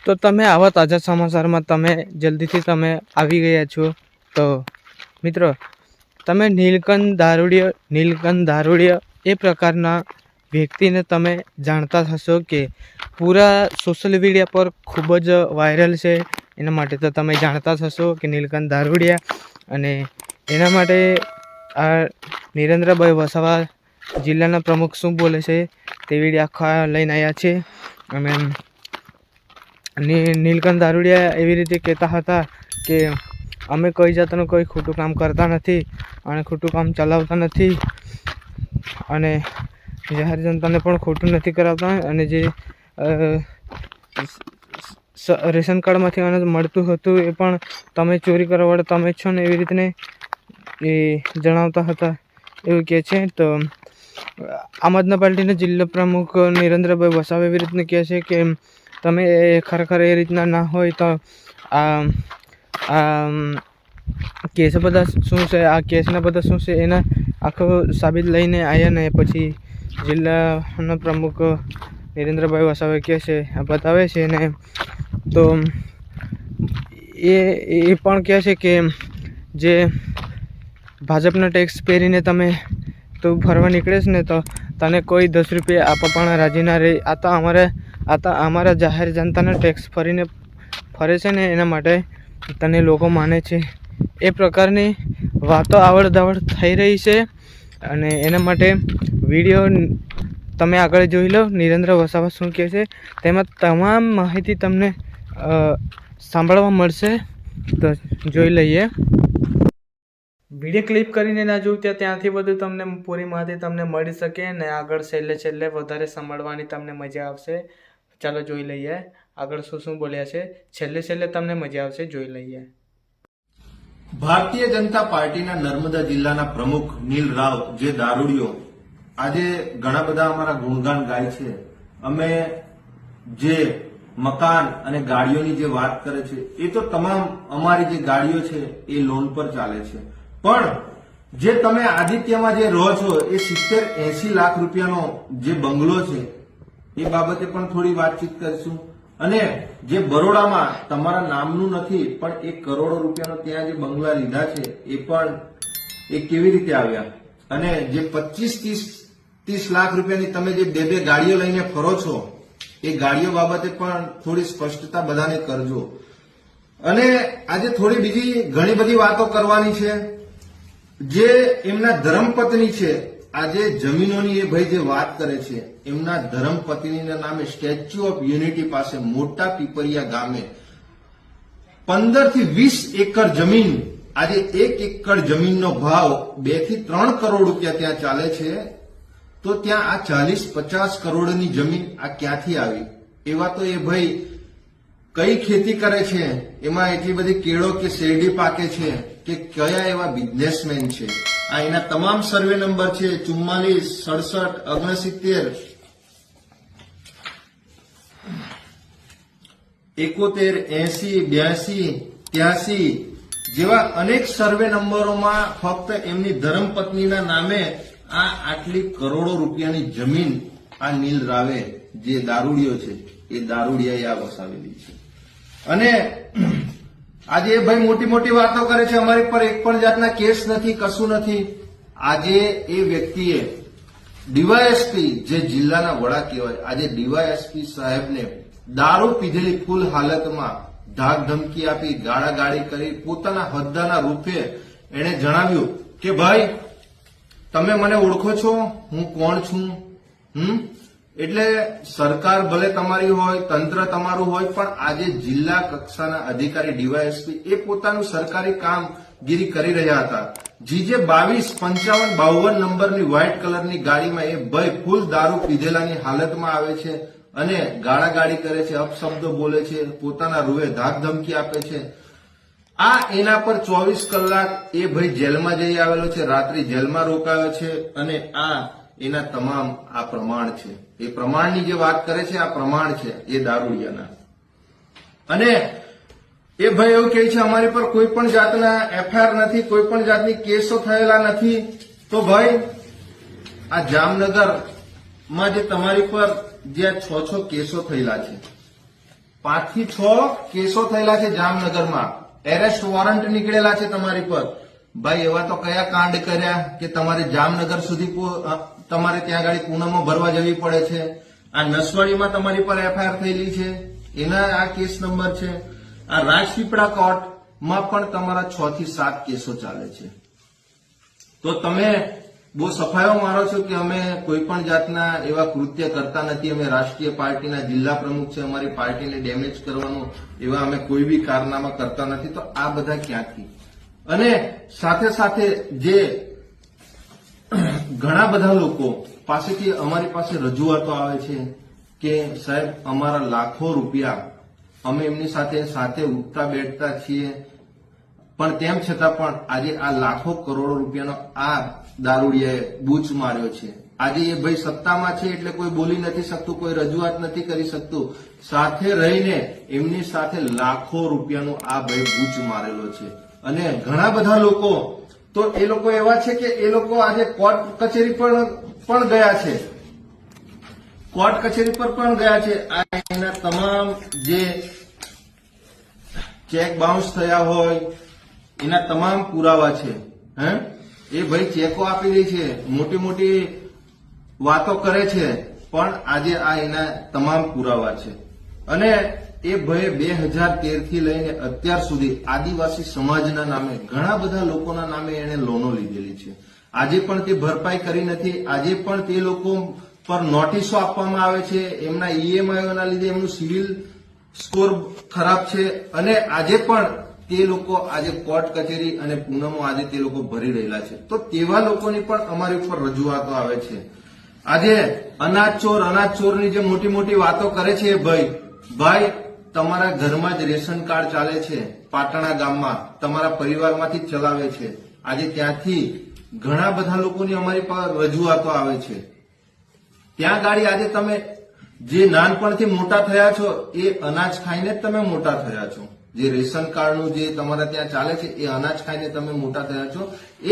તો તમે આવા તાજા સમાચારમાં તમે જલ્દીથી તમે આવી ગયા છો. તો મિત્રો, તમે નીલકંઠ દારૂડિયા એ પ્રકારના વ્યક્તિને તમે જાણતા હશો કે પૂરા સોશિયલ મીડિયા પર ખૂબ જ વાયરલ છે. એના માટે તો તમે જાણતા જ હશો કે નીલકંઠ દારૂડિયા, અને એના માટે આ નિરેન્દ્રભાઈ વસાવા જિલ્લાના પ્રમુખ શું બોલે છે તે વિડીયો આખા લઈને આવ્યા છે. અને નીલકંઠ દારૂડિયા એવી રીતે કહેતા હતા કે અમે કોઈ જાતનું કોઈ ખોટું કામ કરતા નથી અને ખોટું કામ ચલાવતા નથી, અને જાહેર જનતાને પણ ખોટું નથી કરાવતા, અને જે રેશન કાર્ડમાંથી અનાજ મળતું હતું એ પણ તમે ચોરી કરવાવાળા તમે છો ને, એવી રીતને એ જણાવતા હતા એવું કહે છે. તો આમ આદમી પાર્ટીના જિલ્લા પ્રમુખ નિરેન્દ્રભાઈ વસાવા એવી રીતને કહે છે કે તમે ખરેખર એ રીતના ના હોય તો આ કેસ બધા શું છે, આ કેસના બધા શું છે એના આખો સાબિત લઈને આવ્યા ને પછી જિલ્લાના પ્રમુખ નિરેન્દ્રભાઈ વસાવા કહે છે, બતાવે છે ને. તો એ પણ કહે છે કે જે ભાજપના ટેક્સ પહેરીને તમે તું ફરવા નીકળેશ ને તો તને કોઈ 10 રૂપિયા આપવા પણ રાજી ના રહે. આ તો અમારા જાહેર જનતાના ટેક્સ ફરીને ફરે છે ને, એના માટે તને લોકો માને છે. એ પ્રકારની વાતો આવડ થઈ રહી છે, અને એના માટે વિડીયો તમે આગળ જોઈ લો. નિરેન્દ્ર વસાવા શું કહે છે તેમાં તમામ માહિતી તમને સાંભળવા મળશે. તો જોઈ લઈએ. વિડીયો ક્લિપ કરીને ના જોઉં ત્યાંથી બધું તમને પૂરી માહિતી તમને મળી શકે, ને આગળ છેલ્લે વધારે સાંભળવાની તમને મજા આવશે. ચાલો જોઈ લઈએ આગળ શું બોલ્યા છે. છેલ્લે તમને મજા આવશે, જોઈ લઈએ. ભારતીય જનતા પાર્ટીના નર્મદા જિલ્લાના પ્રમુખ નીલ રાવ જે દારૂડિયો આજે ઘણા બધા અમારા ગુણગાન ગાય છે. અમે જે મકાન અને ગાડીઓની જે વાત કરે છે એ તો તમામ અમારી જે ગાડીઓ છે એ લોન પર ચાલે છે, પણ જે તમે આદિત્યમાં જે રહો છો એ 70-80 લાખ રૂપિયાનો જે બંગલો છે એ બાબતે પણ થોડી વાતચીત કરીશું. અને જે બરોડામાં તમારા નામનું નથી પણ 1 કરોડ રૂપિયાનો ત્યાં જે બંગલા લીધા છે એ પણ એ કેવી રીતે આવ્યા, અને જે 25-30 લાખ રૂપિયાની તમે જે બે ગાડીઓ લઈને ફરો છો એ ગાડીઓ બાબતે પણ થોડી સ્પષ્ટતા બધાને કરજો. અને આજે થોડી બીજી ઘણી બધી વાતો કરવાની છે. જે એમના ધર્મપત્ની છે, આજે જમીનોની એ ભાઈ જે વાત કરે છે, એમના ધર્મપત્નીના નામે સ્ટેચ્યુ ઓફ યુનિટી પાસે મોટા પીપરિયા ગામે 15 થી 20 એકર જમીન, આજે 1 એકર જમીનનો ભાવ 2 થી 3 કરોડ રૂપિયા ત્યાં ચાલે છે. તો ત્યાં આ 40-50 કરોડની જમીન આ ક્યાંથી આવી? એવા તો એ ભાઈ કઈ ખેતી કરે છે, એમાં એટલી બધી કેળો કે શેરડી પાકે છે, કે કયા એવા બિઝનેસમેન છે? આ એના તમામ સર્વે નંબર છે 44, 67, 69, 71, 80, 82, 83 જેવા અનેક સર્વે નંબરોમાં ફક્ત એમની ધર્મપત્નીના નામે આ આટલી કરોડો રૂપિયાની જમીન આ નીલ રાવે જે દારૂડિયો છે એ દારૂડિયાએ આ વસાવેલી છે. અને આજે એ ભાઈ મોટી મોટી વાતો કરે છે, અમારી પર એક પણ જાતના કેસ નથી, કશું નથી. આજે એ વ્યક્તિએ ડીવાયએસપી જે જિલ્લાના વડા કહેવાય, આજે ડીવાયએસપી સાહેબને દારૂ પીધેલી ફૂલ હાલતમાં ધાક ધમકી આપી, ગાળાગાળી કરી, પોતાના હોદ્દાના રૂપે એણે જણાવ્યું કે ભાઈ તમે મને ઓળખો છો, હું કોણ છું? એટલે સરકાર ભલે તમારી હોય, તંત્ર તમારું હોય, પણ આજે જિલ્લા કક્ષાના અધિકારી ડીવાયએસપી એ પોતાનું સરકારી કામગીરી કરી રહ્યા હતા. જીજે 22-55-52 નંબરની વ્હાઇટ કલરની ગાડીમાં એ ભાઈ ફૂલ દારૂ પીધેલાની હાલતમાં આવે છે અને ગાળાગાળી કરે છે, અપશબ્દો બોલે છે, પોતાના રૂએ ધાક ધમકી આપે છે. આ એના પર 24 કલાક એ ભાઈ જેલમાં જઈ આવેલો છે, રાત્રિ જેલમાં રોકાયો છે, અને આ એના તમામ આ પ્રમાણ છે. એ પ્રમાણની જે વાત કરે છે, આ પ્રમાણ છે એ દારૂડિયાના. અને એ ભાઈ એવું કહે છે અમારી પર કોઈ પણ જાતના એફઆઈઆર નથી, કોઈ પણ જાતની કેસો થયેલા નથી. તો ભાઈ આ જામનગરમાં જે તમારી પર જે 6 કેસો થયેલા છે, 5 થી 6 કેસો થયેલા છે જામનગરમાં, એરેસ્ટ વોરંટ નીકળેલા છે તમારી પર. ભાઈ એવા તો કયા કાંડ કર્યા કે તમારે જામનગર સુધી તમારે ત્યાં ગાડી પૂનમમાં ભરવા જવી પડે છે? આ નસવાડીમાં તમારી પર એફઆઈઆર થયેલી છે, એના આ કેસ નંબર છે. આ રાજપીપળા કોર્ટમાં પણ તમારા 6 થી 7 કેસો ચાલે છે. તો તમે બહુ સફાયો મારો છો કે અમે કોઈ પણ જાતના એવા કૃત્ય કરતા નથી, અમે રાષ્ટ્રીય પાર્ટીના જિલ્લા પ્રમુખ છે, અમારી પાર્ટીને ડેમેજ કરવાનું એવા અમે કોઈ બી કારનામા કરતા નથી. તો આ બધા ક્યાંથી? અને સાથે સાથે જે ઘણા બધા લોકો પાસેથી અમારી પાસે રજૂઆતો આવે છે કે સાહેબ અમારા લાખો રૂપિયા અમે એમની સાથે ઉઠતા બેઠતા છીએ, પણ તેમ છતાં પણ આજે આ લાખો કરોડો રૂપિયાનો આ દારૂડિયાએ બૂચ માર્યો છે. આજે એ ભાઈ સત્તામાં છે એટલે કોઈ બોલી નથી શકતું, કોઈ રજૂઆત નથી કરી શકતું. સાથે રહીને એમની સાથે લાખો રૂપિયાનું આ ભાઈ બૂચ મારેલો છે. અને ઘણા બધા લોકો તો એ લોકો એવા છે કે એ લોકો આજે કોર્ટ કચેરી પણ ગયા છે, કોર્ટ કચેરી પર પણ ગયા છે. આ એના તમામ જે ચેક બાઉન્સ થયા હોય એના તમામ પુરાવા છે. એ ભાઈ ચેકો આપી દે છે, મોટી મોટી વાતો કરે છે, પણ આજે આ એના તમામ પુરાવા છે. અને એ ભાઈ 2013 થી લઈને અત્યાર સુધી આદિવાસી સમાજના નામે ઘણા બધા લોકોના નામે એને લોનો લીધેલી છે. આજે પણ તે ભરપાઈ કરી નથી. આજે પણ તે લોકો પર નોટિસો આપવામાં આવે છે. એમના ઈએમઆઈઓના લીધે એમનું સિવિલ સ્કોર ખરાબ છે. અને આજે પણ તે લોકો આજે કોર્ટ કચેરી અને પૂનમો આજે તે લોકો ભરી રહેલા છે. તો તેવા લોકોની પણ અમારી ઉપર રજૂઆતો આવે છે. આજે અનાજ ચોરની જે મોટી મોટી વાતો કરે છે ભાઈ તમારા ઘરમાં જ રેશન કાર્ડ ચાલે છે, પાટણા ગામમાં તમારા પરિવારમાંથી જ ચલાવે છે. આજે ત્યાંથી ઘણા બધા લોકોની અમારી પર રજૂઆતો આવે છે. ત્યાં ગાડી આજે તમે જે નાનપણથી મોટા થયા છો એ અનાજ ખાઈને જ તમે મોટા થયા છો. જે રેશન કાર્ડનું જે તમારા ત્યાં ચાલે છે એ અનાજ ખાઈને તમે મોટા થયા છો.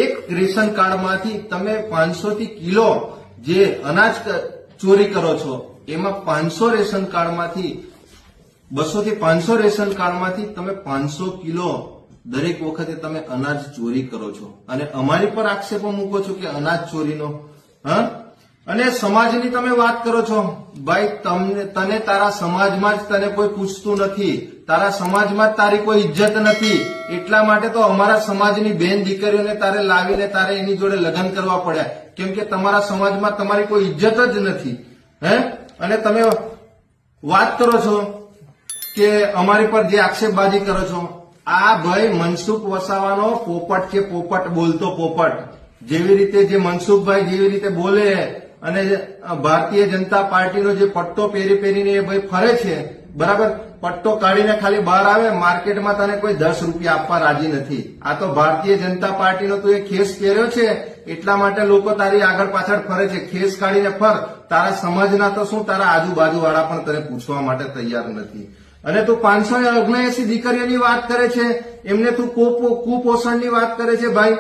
એક રેશન કાર્ડમાંથી તમે 500 થી કિલો જે અનાજ ચોરી કરો છો, એમાં 500 રેશન કાર્ડમાંથી 200 થી 500 રેશન કાર્ડમાંથી તમે 500 કિલો દરેક વખતે તમે અનાજ ચોરી કરો છો. અને અમારી પર આક્ષેપો મૂકો છો કે અનાજ ચોરીનો. અને સમાજની તમે વાત કરો છો. ભાઈ તને તારા સમાજમાં જ તને કોઈ પૂછતું નથી, તારા સમાજમાં જ તારી કોઈ ઇજ્જત નથી. એટલા માટે તો અમારા સમાજની બેન દીકરીઓને તારે લાવીને તારે એની જોડે લગ્ન કરવા પડ્યા, કેમ કે તમારા સમાજમાં તમારી કોઈ ઇજ્જત જ નથી. અને તમે વાત કરો છો કે અમારી પર જે આક્ષેપબાજી કરો છો, આ ભાઈ મનસુખ વસાવાનો પોપટ છે, પોપટ બોલતો પોપટ. જેવી રીતે જે મનસુખભાઈ જેવી રીતે બોલે અને ભારતીય જનતા પાર્ટીનો જે પટ્ટો પહેરીને એ ભાઈ ફરે છે, બરાબર, પટ્ટો કાઢીને ખાલી બહાર આવે, માર્કેટમાં તને કોઈ 10 રૂપિયા આપવા રાજી નથી. આ તો ભારતીય જનતા પાર્ટીનો તું એ ખેસ પહેર્યો છે એટલા માટે લોકો તારી આગળ પાછળ ફરે છે. ખેસ કાઢીને ફર, તારા સમાજના તો શું તારા આજુબાજુ વાળા પણ તને પૂછવા માટે તૈયાર નથી. અને તું 579 દીકરીઓની વાત કરે છે, એમને તું કુપોષણની વાત કરે છે. ભાઈ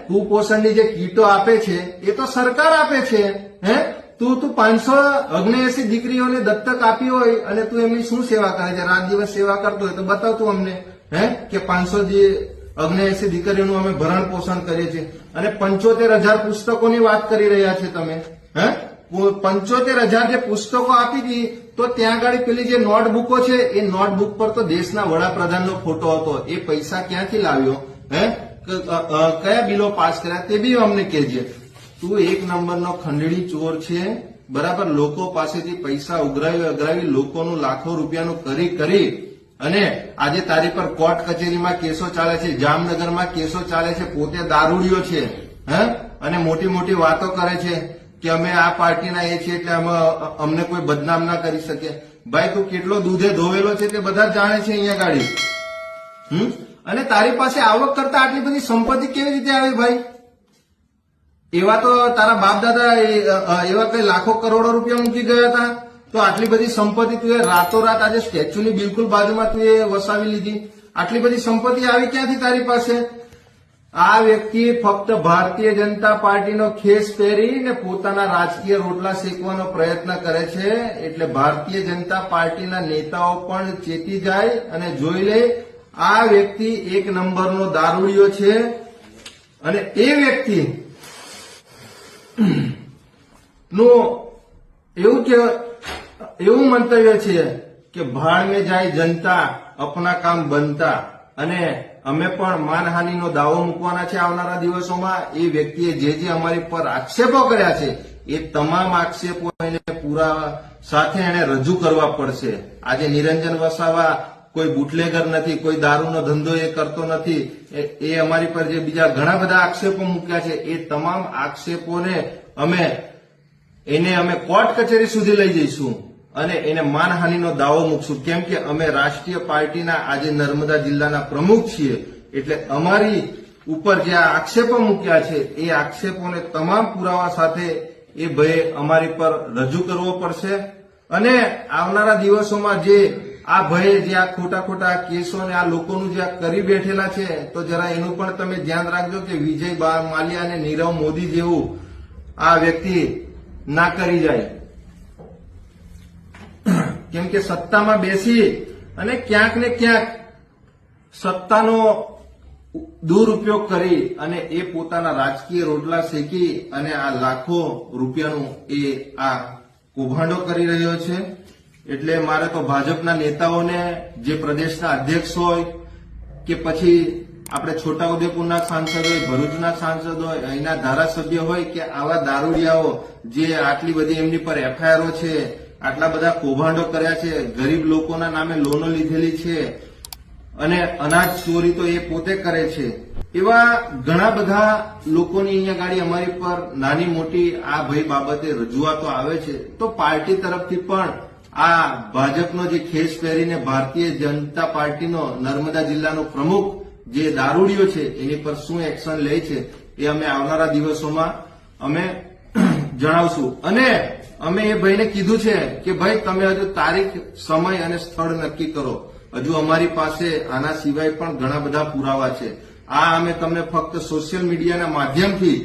કુપોષણની જે કીટો આપે છે એ તો સરકાર આપે છે. તું 579 દીકરીઓને દત્તક આપી હોય અને તું એમની શું સેવા કરે છે? રાત દિવસ સેવા કરતો હોય તો બતાવ તું અમને કે 579 દીકરીઓનું અમે ભરણ પોષણ કરીએ છીએ. અને 75,000 પુસ્તકોની વાત કરી રહ્યા છે તમે. 75,000 જે પુસ્તકો આપી હતી તો ત્યાં આગળ પેલી જે નોટબુકો છે એ નોટબુક પર તો દેશના વડાપ્રધાનનો ફોટો હતો. એ પૈસા ક્યાંથી લાવ્યો? કયા બિલો પાસ કર્યા તે બી અમને કહેજે. તું એક નંબરનો ખંડણી ચોર છે, બરાબર. લોકો પાસેથી પૈસા ઉઘરાવી લોકોનું લાખો રૂપિયાનું કરી અને આજે તારી પર કોર્ટ કચેરીમાં કેસો ચાલે છે, જામનગરમાં કેસો ચાલે છે. પોતે દારૂડિયો છે અને મોટી મોટી વાતો કરે છે કે અમે આ પાર્ટીના એ છે એટલે અમને કોઈ બદનામ ના કરી શકે. ભાઈ તું કેટલો દૂધે ધોવેલો છે તે બધા જાણે છે અહીંયા ગાડી. અને તારી પાસે આવક કરતા આટલી બધી સંપત્તિ કેવી રીતે આવી ભાઈ? એવા તો તારા બાપ દાદા એવા કઈ લાખો કરોડો રૂપિયા મૂકી ગયા હતા, તો આટલી બધી સંપત્તિ તું એ રાતોરાત આજે સ્ટેચ્યુની બિલકુલ બાજુમાં તું એ વસાવી લીધી. આટલી બધી સંપત્તિ આવી ક્યાંથી તારી પાસે? આ વ્યક્તિ ફક્ત ભારતીય જનતા પાર્ટીનો ખેસ પહેરીને પોતાના રાજકીય રોટલા શેકવાનો પ્રયત્ન કરે છે. એટલે ભારતીય જનતા પાર્ટીના નેતાઓ પણ ચેતી જાય અને જોઈ લે આ વ્યક્તિ એક નંબરનો દારૂડિયો છે. અને એ વ્યક્તિ નું એવું મંતવ્ય છે કે ભાડ में જાય જનતા અપના કામ બનતા. અને અમે પણ માનહાનિનો દાવો મૂકવાના છે આવનારા દિવસોમાં. એ વ્યક્તિએ જે અમારી પર આક્ષેપો કર્યા છે એ તમામ આક્ષેપો એને પુરાવા સાથે એને રજૂ કરવા પડશે. આજે નિરંજન વસાવા કોઈ બુટલેગર નથી, કોઈ દારૂનો ધંધો એ કરતો નથી. એ અમારી પર જે બીજા ઘણા બધા આક્ષેપો મૂક્યા છે એ તમામ આક્ષેપોને અમે કોર્ટ કચેરી સુધી લઈ જઈશું અને એને માનહાનિનો દાવો મૂકશું. કેમ કે અમે રાષ્ટ્રીય પાર્ટીના આજે નર્મદા જિલ્લાના પ્રમુખ છીએ. એટલે અમારી ઉપર જે આ આક્ષેપો મૂક્યા છે એ આક્ષેપોને તમામ પુરાવા સાથે એ ભયે અમારી પર રજૂ કરવો પડશે. અને આવનારા દિવસોમાં જે આ ભયે જે આ ખોટા કેસો ને આ લોકોનું જે આ કરી બેઠેલા છે તો જરા એનું પણ તમે ધ્યાન રાખજો કે વિજય માલ્યા અને નીરવ મોદી જેવું આ વ્યક્તિ ના કરી જાય. કેમ કે સત્તામાં બેસી અને ક્યાંક ને ક્યાંક સત્તાનો દુરુપયોગ કરી અને એ પોતાના રાજકીય રોટલા શેકી અને આ લાખો રૂપિયાનું એ આ કૌભાંડો કરી રહ્યો છે. એટલે મારે તો ભાજપના નેતાઓને, જે પ્રદેશના અધ્યક્ષ હોય કે પછી આપણે છોટાઉદેપુરના સાંસદ હોય, ભરૂચના સાંસદ હોય, અહીંના ધારાસભ્ય હોય કે આવા દારૂડિયાઓ જે આટલી બધી એમની પર એફઆઈઆરો છે, આટલા બધા કૌભાંડો કર્યા છે, ગરીબ લોકોના નામે લોનો લીધેલી છે અને અનાજ ચોરી તો એ પોતે કરે છે, એવા ઘણા બધા લોકોની અહીંયા ગાડી અમારી પર નાની મોટી આ ભય બાબતે રજૂઆતો આવે છે. તો પાર્ટી તરફથી પણ આ ભાજપનો જે ખેસ પહેરીને ભારતીય જનતા પાર્ટીનો નર્મદા જિલ્લાનો પ્રમુખ જે દારૂડિયો છે એની પર શું એક્શન લે છે એ અમે આવનારા દિવસોમાં અમે જણાવશું. અને અમે એ ભાઈને કીધું છે કે ભાઈ તમે હજુ તારીખ, સમય અને સ્થળ નક્કી કરો. હજુ અમારી પાસે આના સિવાય પણ ઘણા બધા પુરાવા છે. આ અમે તમને ફક્ત સોશિયલ મીડિયાના માધ્યમથી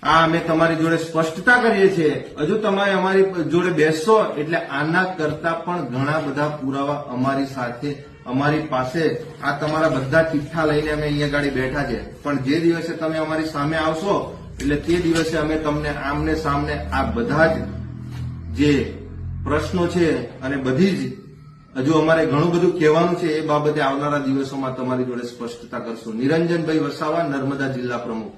આ અમે તમારી જોડે સ્પષ્ટતા કરીએ છીએ. હજુ તમે અમારી જોડે બેસશો એટલે આના કરતા પણ ઘણા બધા પુરાવા અમારી પાસે આ તમારા બધા ચિઠ્ઠા લઈને અમે અહીંયા ગાડી બેઠા છે. પણ જે દિવસે તમે અમારી સામે આવશો એટલે તે દિવસે અમે તમને આમને સામને આ બધા જ જે પ્રશ્નો છે અને બધી જ હજુ અમારે ઘણું બધું કહેવાનું છે એ બાબતે આવનારા દિવસોમાં તમારી જોડે સ્પષ્ટતા કરશું. નિરંજનભાઈ વસાવા, નર્મદા જિલ્લા પ્રમુખ.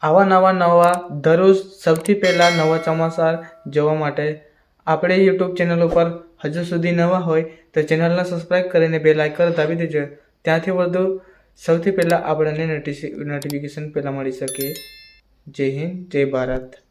આવા નવા દરરોજ સૌથી પહેલા નવા સમાચાર જોવા માટે આપણે યુટ્યુબ ચેનલ ઉપર હજુ સુધી નવા હોય તો ચેનલને સબસ્ક્રાઇબ કરીને બેલ આઇકન દાબી દેજો. ત્યાંથી વધુ સૌથી પહેલા આપણને નોટિફિકેશન પહેલા મળી શકે. જય હિન્દ, જય ભારત.